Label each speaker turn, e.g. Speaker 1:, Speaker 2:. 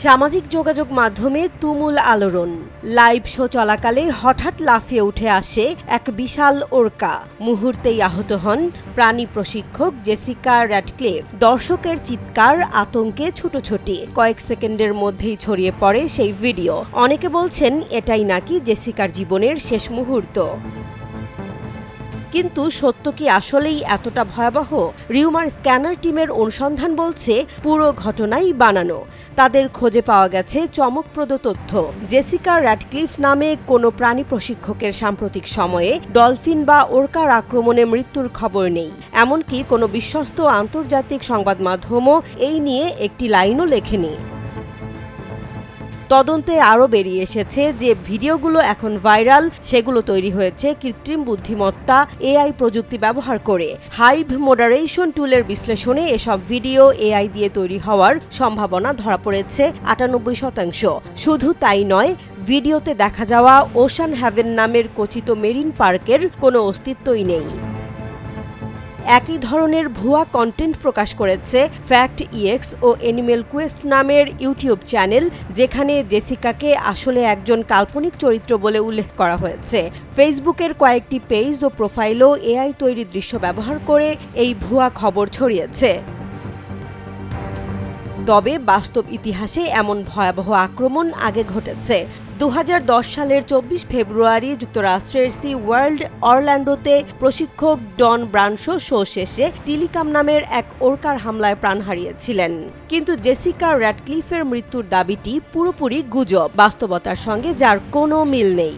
Speaker 1: সামাজিক যোগাযোগ মাধ্যমে তুমুল আলোড়ন। লাইভ শো চলাকালে হঠাৎ লাফিয়ে উঠে আসে এক বিশাল ওরকা। মুহূর্তেই আহত হন প্রাণী প্রশিক্ষক জেসিকা র্যাডক্লিফ। দর্শকের চিৎকার, আতঙ্কে ছুটোছুটি। কয়েক সেকেন্ডের মধ্যেই ছড়িয়ে পড়ে সেই ভিডিও। অনেকে বলছেন এটাই নাকি জেসিকার জীবনের শেষ মুহূর্ত। কিন্তু সত্য কি আসলেই এতটা ভয়াবহ? রিউমার স্ক্যানার টিমের অনুসন্ধান বলছে পুরো ঘটনাই বানানো। তাদের খোঁজে পাওয়া গেছে চমকপ্রদ তথ্য। জেসিকা র্যাডক্লিফ নামে কোনো প্রাণী প্রশিক্ষকের সাম্প্রতিক সময়ে ডলফিন বা ওরকার আক্রমণে মৃত্যুর খবর নেই। এমনকি কোনো বিশ্বস্ত আন্তর্জাতিক সংবাদ মাধ্যমও এই নিয়ে একটি লাইনও লেখেনি। তদন্তে আরও বেরিয়ে এসেছে যে ভিডিওগুলো এখন ভাইরাল, সেগুলো তৈরি হয়েছে কৃত্রিম বুদ্ধিমত্তা এআই প্রযুক্তি ব্যবহার করে। হাইভ মডারেশন টুলের বিশ্লেষণে এসব ভিডিও এআই দিয়ে তৈরি হওয়ার সম্ভাবনা ধরা পড়েছে ৯৮%। শুধু তাই নয়, ভিডিওতে দেখা যাওয়া ওশান হ্যাভেন নামের কথিত মেরিন পার্কের কোনো অস্তিত্বই নেই। একই ধরনের ভুয়া কন্টেন্ট প্রকাশ করেছে ফ্যাক্ট ইএক্স ও অ্যানিমেল কোয়েস্ট নামের ইউটিউব চ্যানেল, যেখানে জেসিকাকে আসলে একজন কাল্পনিক চরিত্র বলে উল্লেখ করা হয়েছে। ফেসবুকের কয়েকটি পেজ ও প্রোফাইলও এআই তৈরি দৃশ্য ব্যবহার করে এই ভুয়া খবর ছড়িয়েছে। তবে বাস্তব ইতিহাসে এমন ভয়াবহ আক্রমণ আগে ঘটেছে। ২০১০ সালের ২৪ ফেব্রুয়ারি যুক্তরাষ্ট্রের সি ওয়ার্ল্ড অরল্যান্ডোতে প্রশিক্ষক ডন ব্রানশো শো শেষে টিলিকাম নামের এক ওরকার হামলায় প্রাণ হারিয়েছিলেন। কিন্তু জেসিকা র্যাডক্লিফের মৃত্যুর দাবিটি পুরোপুরি গুজব, বাস্তবতার সঙ্গে যার কোনো মিল নেই।